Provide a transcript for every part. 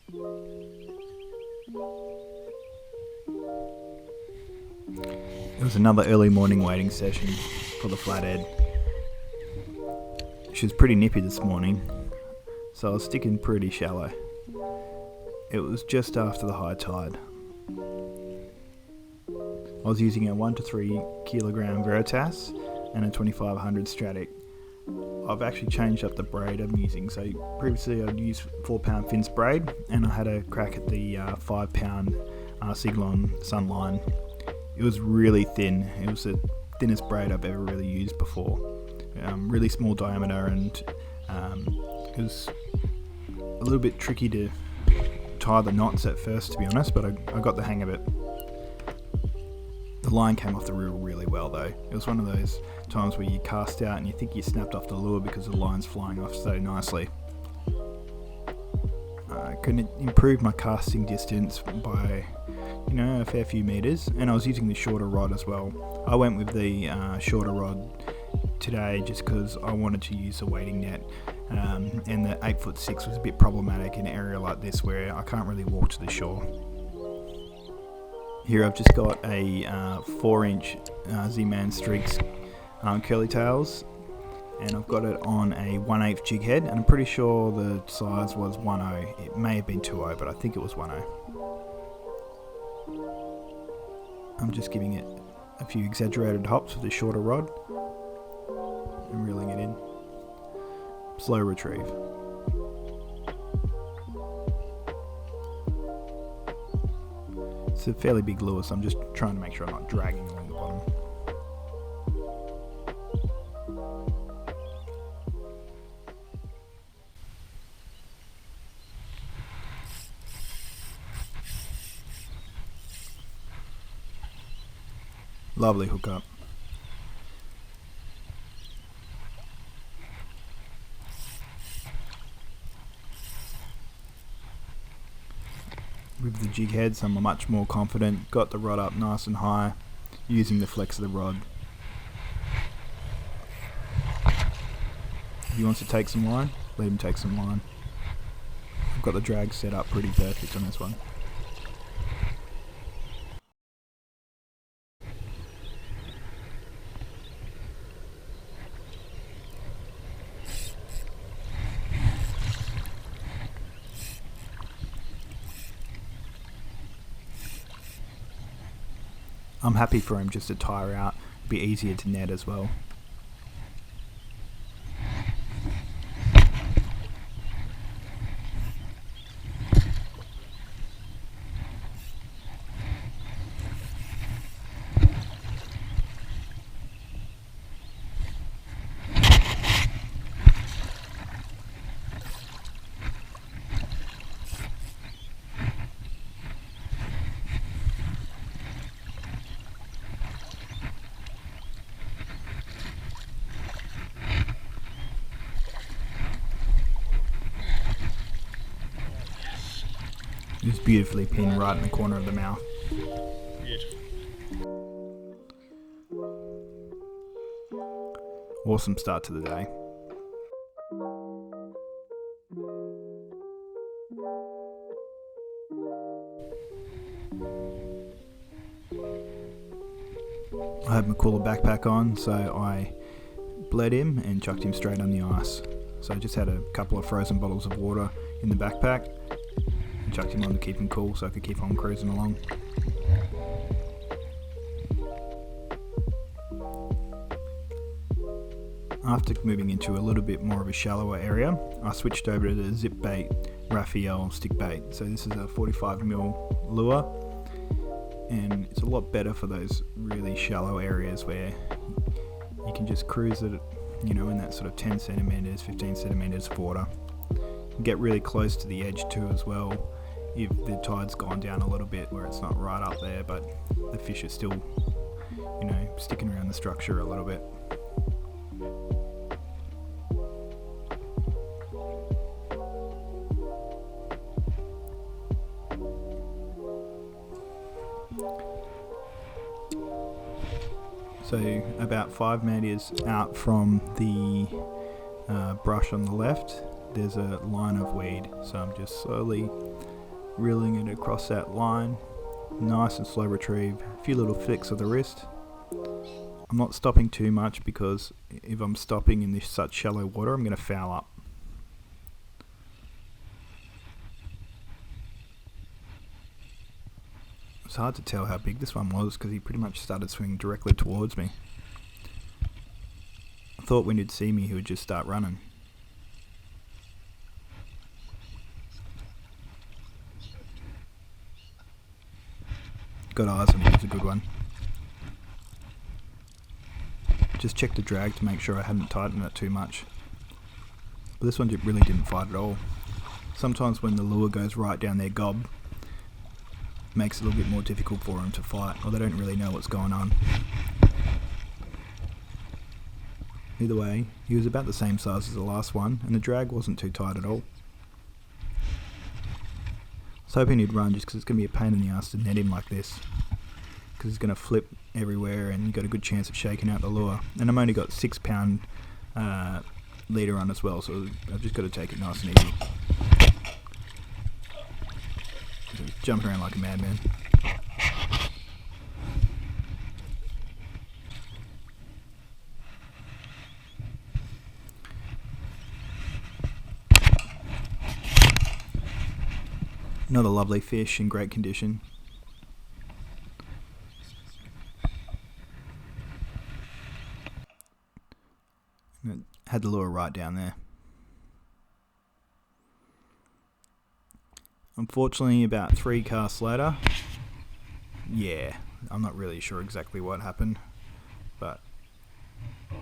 It was another early morning wading session for the Flathead. She was pretty nippy this morning, so I was sticking pretty shallow. It was just after the high tide. I was using a 1 to 3 kilogram Veritas and a 2500 Stratic. I've actually changed up the braid I'm using. So previously I'd used 4-pound Fin's braid, and I had a crack at the 5-pound Siglon Sunline. It was really thin. It was the thinnest braid I've ever really used before. Really small diameter, and it was a little bit tricky to tie the knots at first, to be honest, but I got the hang of it. The line came off the reel really well though. It was one of those times where you cast out and you think you snapped off the lure because the line's flying off so nicely. I could improve my casting distance by a fair few meters, and I was using the shorter rod as well. I went with the shorter rod today just because I wanted to use a wading net, and the 8'6" was a bit problematic in an area like this where I can't really walk to the shore. Here I've just got a 4-inch Z-Man Streaks curly tails, and I've got it on a 1/8 jig head, and I'm pretty sure the size was 1/0. It may have been 2/0, but I think it was 1/0. I'm just giving it a few exaggerated hops with the shorter rod and reeling it in. Slow retrieve. It's a fairly big lure, so I'm just trying to make sure I'm not dragging along the bottom. Lovely hookup. With the jig heads, I'm much more confident. Got the rod up nice and high, using the flex of the rod. If he wants to take some line, let him take some line. I've got the drag set up pretty perfect on this one. I'm happy for him just to tire out. It'd be easier to net as well. It's beautifully pinned right in the corner of the mouth. Beautiful. Awesome start to the day. I had my cooler backpack on, so I bled him and chucked him straight on the ice. So I just had a couple of frozen bottles of water in the backpack and chucked him on to keep him cool so I could keep on cruising along. After moving into a little bit more of a shallower area, I switched over to the zip bait Raphael stick bait. So this is a 45mm lure, and it's a lot better for those really shallow areas where you can just cruise it, in that sort of 10 centimeters, 15 centimeters of water. Get really close to the edge too as well, if the tide's gone down a little bit where it's not right up there, but the fish are still, sticking around the structure a little bit. So about 5 meters out from the brush on the left, there's a line of weed. So I'm just slowly reeling it across that line. Nice and slow retrieve. A few little flicks of the wrist. I'm not stopping too much because if I'm stopping in this such shallow water, I'm going to foul up. It's hard to tell how big this one was because he pretty much started swimming directly towards me. I thought when he'd see me he would just start running. Got eyes on him, it's a good one. Just checked the drag to make sure I hadn't tightened it too much. But this one really didn't fight at all. Sometimes when the lure goes right down their gob, it makes it a little bit more difficult for them to fight, or they don't really know what's going on. Either way, he was about the same size as the last one, and the drag wasn't too tight at all. I was hoping he'd run just because it's going to be a pain in the ass to net him like this, because he's going to flip everywhere and you've got a good chance of shaking out the lure. And I've only got 6 pound leader on as well, so I've just got to take it nice and easy. Jumping around like a madman. Another lovely fish in great condition. Had the lure right down there. Unfortunately, about 3 casts later, yeah, I'm not really sure exactly what happened, but it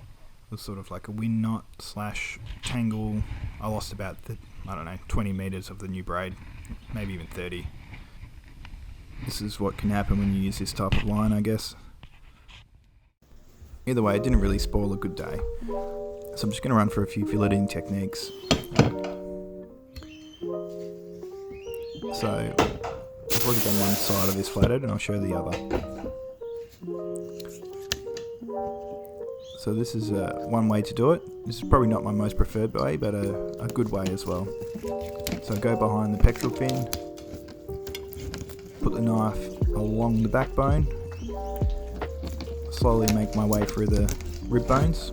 was sort of like a wind knot / tangle. I lost about, 20 meters of the new braid, maybe even 30. This is what can happen when you use this type of line, I guess. Either way, it didn't really spoil a good day. So I'm just going to run for a few filleting techniques. So I've already done one side of this flathead and I'll show the other. So this is one way to do it. This is probably not my most preferred way, but a good way as well. So I go behind the pectoral fin, put the knife along the backbone, slowly make my way through the rib bones,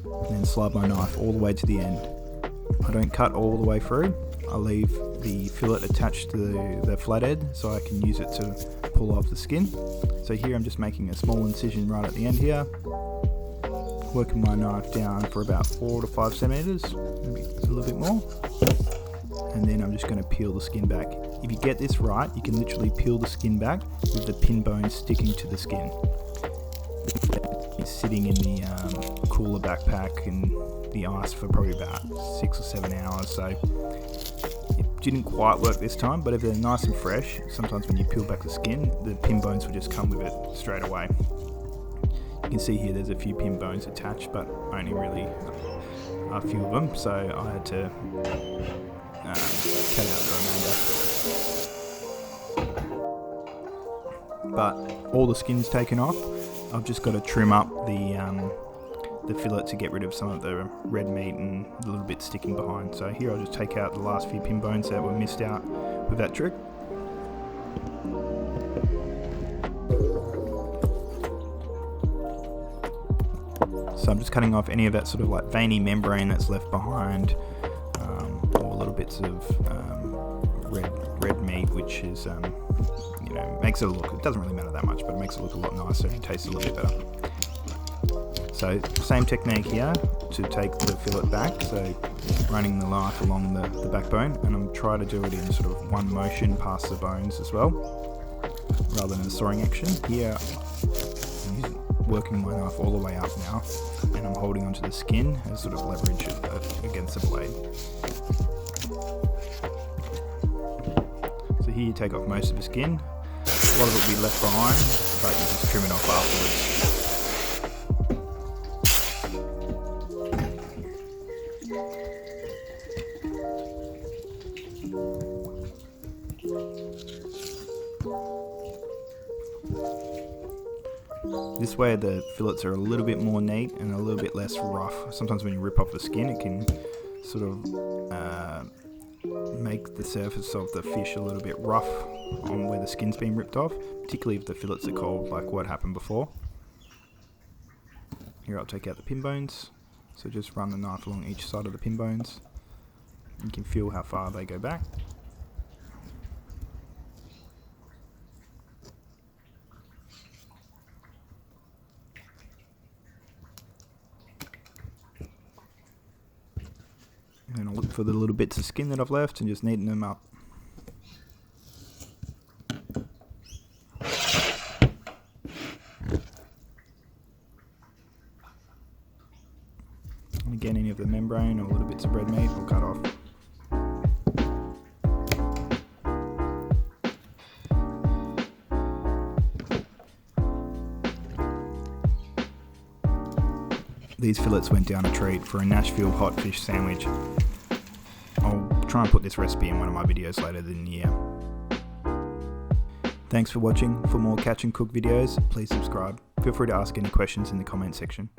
and then slide my knife all the way to the end. I don't cut all the way through. I leave the fillet attached to the flathead so I can use it to pull off the skin. So here I'm just making a small incision right at the end here, working my knife down for about 4 to 5 centimeters, maybe a little bit more, and then I'm just going to peel the skin back. If you get this right, you can literally peel the skin back with the pin bone sticking to the skin. It's sitting in the cooler backpack and the ice for probably about 6 or 7 hours, so it didn't quite work this time, but if they're nice and fresh, sometimes when you peel back the skin, the pin bones will just come with it straight away. You can see here there's a few pin bones attached, but only really a few of them, so I had to cut out the remainder. But all the skin's taken off. I've just got to trim up the fillet to get rid of some of the red meat and a little bit sticking behind. So here I'll just take out the last few pin bones that were missed out with that trick. So I'm just cutting off any of that sort of like veiny membrane that's left behind, or little bits of red meat, which is makes it look, it doesn't really matter that much, but it makes it look a lot nicer and tastes a little bit better. So same technique here to take the fillet back, so running the knife along the backbone, and I'm trying to do it in sort of one motion past the bones as well, rather than a sawing action. Here I'm working my knife all the way up now, and I'm holding onto the skin as sort of leverage against the blade. So here you take off most of the skin. A lot of it will be left behind, but you just trim it off afterwards. This way the fillets are a little bit more neat and a little bit less rough. Sometimes when you rip off the skin, it can sort of make make the surface of the fish a little bit rough on where the skin's been ripped off, particularly if the fillets are cold, like what happened before. Here I'll take out the pin bones, so just run the knife along each side of the pin bones. You can feel how far they go back. And then I'll look for the little bits of skin that I've left and just neaten them up. And again, any of the membrane or little bits of red meat will cut off. These fillets went down a treat for a Nashville hot fish sandwich. I'll try and put this recipe in one of my videos later in the year. Thanks for watching. For more catch and cook videos, please subscribe. Feel free to ask any questions in the comment section.